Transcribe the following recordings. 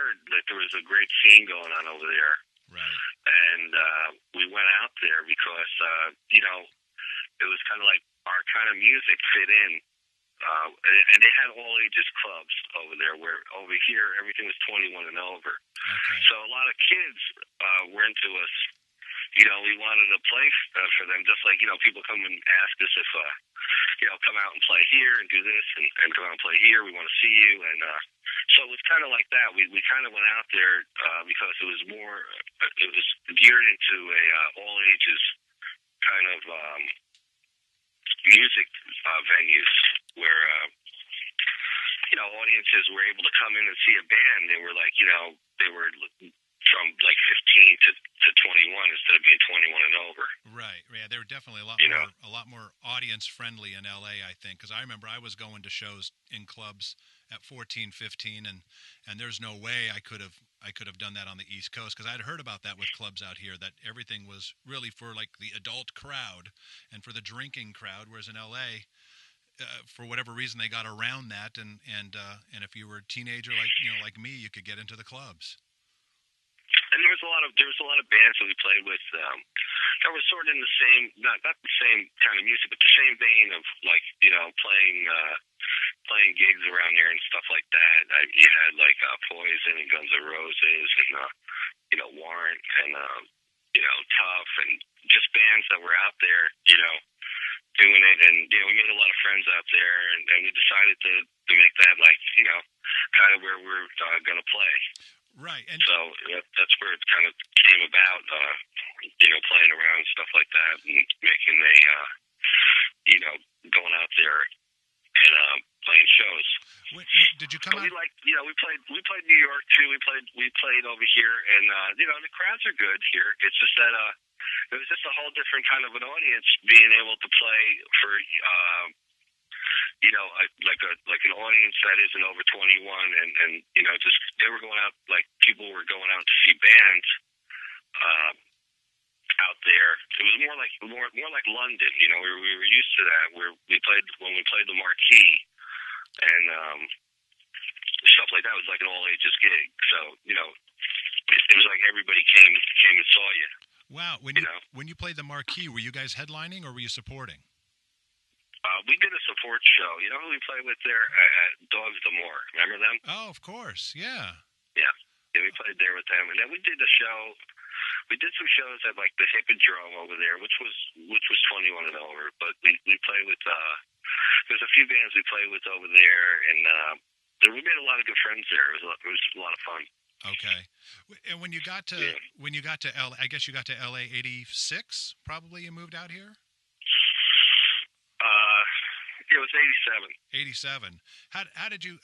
heard that there was a great scene going on over there. Right. And we went out there because, it was kind of like our kind of music fit in. And they had all ages clubs over there, where over here everything was 21 and over. Okay. So a lot of kids were into us. We wanted to play for them, just like, people come and ask us if, come out and play here and do this and come out and play here. We want to see you. And so it was kind of like that. We kind of went out there because it was geared into a all ages kind of music venues where, audiences were able to come in and see a band. They were like, they were from like 15 to 21 instead of being 21 and over. Right. Yeah, they were definitely a lot more audience friendly in LA, I think, because I remember I was going to shows in clubs at 14, 15, and there's no way I could have done that on the East Coast, because I'd heard about that with clubs out here, that everything was really for like the adult crowd and for the drinking crowd, whereas in LA, for whatever reason, they got around that, and if you were a teenager like me, you could get into the clubs. And there was a lot of bands that we played with that were sort of in the same, not the same kind of music, but the same vein of like, playing gigs around there and stuff like that. You had like Poison and Guns N' Roses and Warrant and Tough, and just bands that were out there, doing it. And we made a lot of friends out there, and we decided to make that like kind of where we're gonna play. Right. And so that's where it kind of came about, playing around and stuff like that, and making going out there and playing shows. Did you come out? We played New York too. We played over here, and the crowds are good here. It's just that it was just a whole different kind of an audience being able to play for like an audience that isn't over 21, and just they were going out, like people were going out to see bands out there. It was more like London. We were used to that, where we played the Marquee and stuff like that. It was like an all ages gig. So it was like everybody came and saw you. Wow. When you played the Marquee, were you guys headlining or were you supporting? We did a support show. You know who we played with there? Dogs D'Amour. Remember them? Oh, of course. Yeah. Yeah, we played there with them. And then we did a show. We did some shows at like the Hippodrome over there, which was 21 and over. But we played with there's a few bands we played with over there, and we made a lot of good friends there. It was a lot of fun. Okay. And when you got to LA, I guess you got to LA 86, probably you moved out here? It was 87. How did you,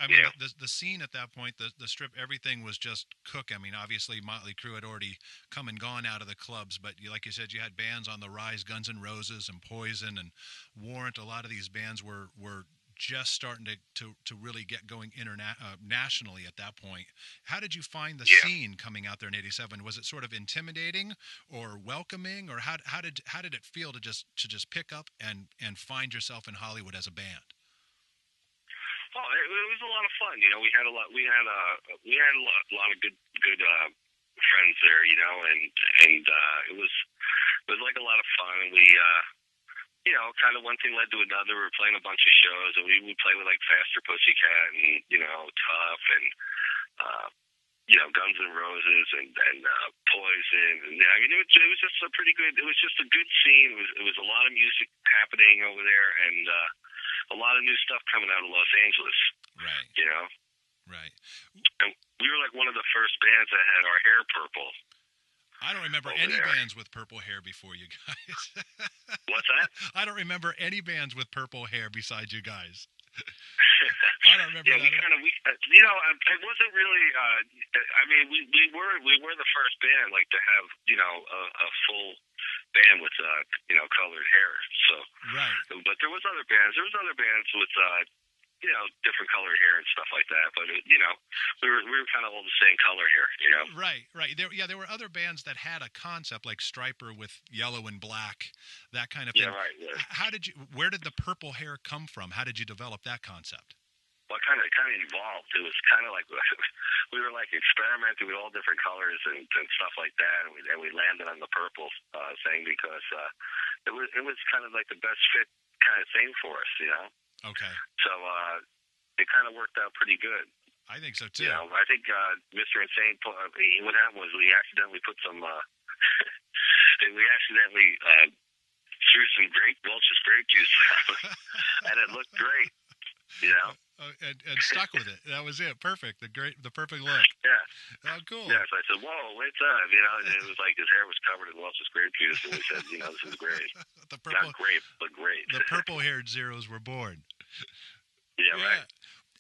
the scene at that point, the strip, everything was just cook. I mean, obviously Motley Crue had already come and gone out of the clubs, but like you said, you had bands on the rise, Guns N' Roses and Poison and Warrant. A lot of these bands were just starting to really get going nationally at that point. How did you find the scene coming out there in 87? Was it sort of intimidating or welcoming, or how did it feel to just pick up and find yourself in Hollywood as a band? Oh, it was a lot of fun. We had a lot of good friends there, and it was like a lot of fun. And we kind of one thing led to another. We were playing a bunch of shows, and we would play with like Faster Pussycat and Tough and Guns N' Roses and Poison. And it was just a pretty good. It was just a good scene. It was a lot of music happening over there, and a lot of new stuff coming out of Los Angeles. Right. Right. And we were like one of the first bands that had our hair purple. I don't remember any bands with purple hair before you guys. What's that? I don't remember any bands with purple hair besides you guys. I don't remember that. It wasn't really. We were the first band like to have a full band with colored hair. So right. But there was other bands. There was other bands with different colored hair and stuff like that. But we were kind of all the same color here. Right. There were other bands that had a concept like Stryper with yellow and black, that kind of thing. Yeah, right. Yeah. Where did the purple hair come from? How did you develop that concept? well, kind of evolved. It was kind of like we were like experimenting with all different colors and stuff like that, and we landed on the purple thing because it was kind of like the best fit kind of thing for us, you know. Okay. So it kind of worked out pretty good. I think so too. You know, I think Mr. Insane. What happened was we accidentally put some. We accidentally threw some Welch's grape juice out, and it looked great. You know. And stuck with it. That was it. Perfect. The perfect look. Yeah. Oh, cool. Yeah. So I said, "Whoa, what's up?" You know, and it was like his hair was covered in Welch's grape juice, and we said, "You know, this is great. Not grape, but great." The purple-haired Zeros were born. Yeah. Right.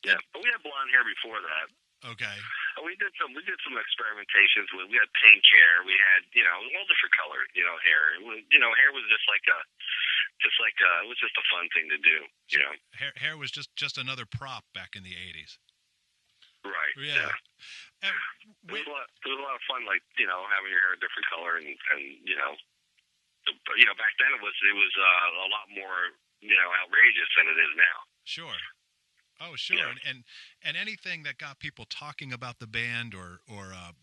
Yeah. But we had blonde hair before that. Okay. We did some experimentations with. We had pink hair. We had, you know, all different color, you know, hair. Hair was just like it was just a fun thing to do. You know, hair was just another prop back in the 80s. Right. Yeah. It was a lot of fun, like, you know, having your hair a different color and you know, back then it was a lot more, you know, outrageous than it is now. Sure. Oh, sure. Yeah. And anything that got people talking about the band or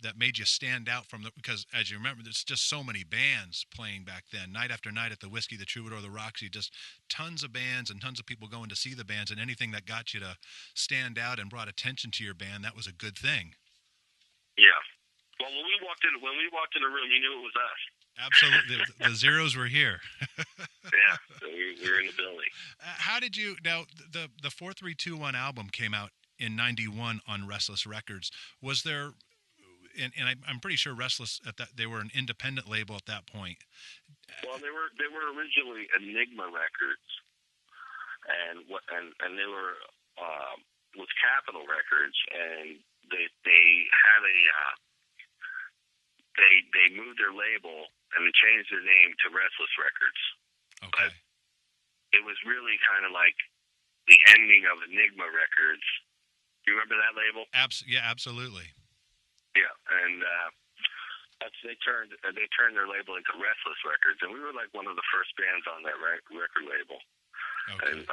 that made you stand out because as you remember, there's just so many bands playing back then, night after night at the Whiskey, the Troubadour, the Roxy, just tons of bands and tons of people going to see the bands, and anything that got you to stand out and brought attention to your band, that was a good thing. Yeah. Well, when we walked in the room, you knew it was us. Absolutely. The Zeros were here. Yeah, so we were in the building. How did you, now, the 4321 album came out in 91 on Restless Records. Was there, and I'm pretty sure Restless, they were an independent label at that point. Well, they were originally Enigma Records, and they were with Capitol Records, and they had they moved their label and they changed their name to Restless Records. Okay. But it was really kind of like the ending of Enigma Records. Do you remember that label? Yeah, absolutely. Yeah, and they turned their label into Restless Records, and we were like one of the first bands on that record label. Okay. And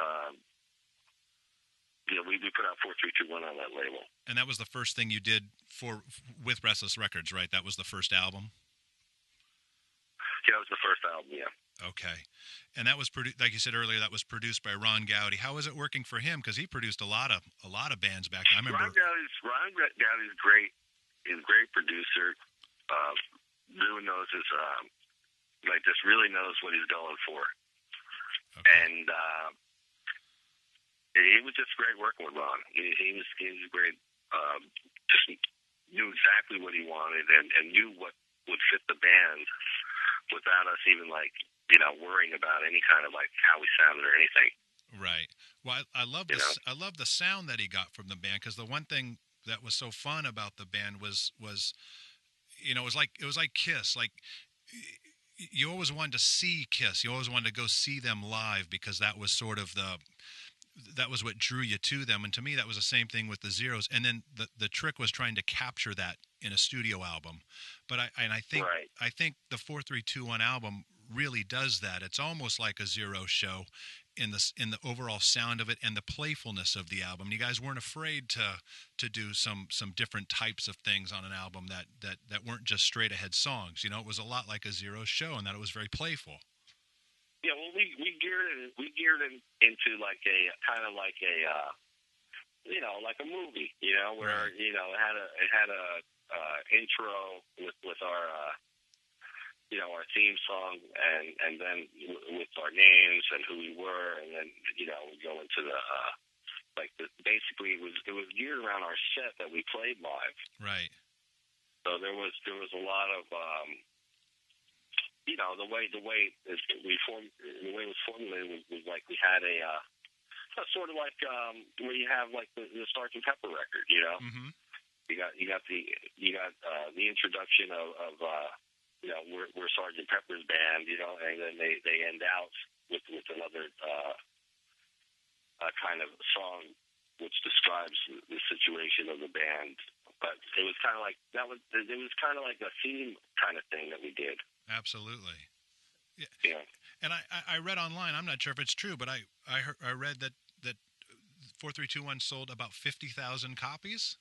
we put out 4321 on that label. And that was the first thing you did with Restless Records, right? That was the first album? Yeah, it was the first album, yeah. Okay. And that was like you said earlier, that was produced by Ron Gowdy. How was it working for him? Because he produced a lot of bands back then. I remember Ron Gowdy's great. He's a great producer. Really knows his just really knows what he's going for. Okay. And it was just great working with Ron. He was great. Just knew exactly what he wanted and knew what would fit the band without us even worrying about any kind of how we sounded or anything. Right. Well, I love this. I love the sound that he got from the band, because the one thing that was so fun about the band was it was like Kiss. Like, you always wanted to see Kiss. You always wanted to go see them live, because that was sort of that was what drew you to them. And to me, that was the same thing with the Zeros. And then the trick was trying to capture that in a studio album. But I think the 4321 album really does that. It's almost like a Zero show in the overall sound of it and the playfulness of the album. You guys weren't afraid to do some different types of things on an album that weren't just straight ahead songs. You know, it was a lot like a Zero show, and that it was very playful. Yeah, well, we geared it into like a kind of like a like a movie, where right. It had a intro with our our theme song, and then with our names and who we were, and then we go into the basically it was geared around our set that we played live. Right. So there was a lot of the way it was formulated was like we had a sort of like where you have like the Sgt. Pepper record, Mm-hmm. You got the introduction of we're Sgt. Pepper's band, and then they end out with another kind of song which describes the situation of the band. But it was kind of like it was kind of like a theme kind of thing that we did. Absolutely. Yeah. And I read online, I'm not sure if it's true, but I read that 4321 sold about 50,000 copies.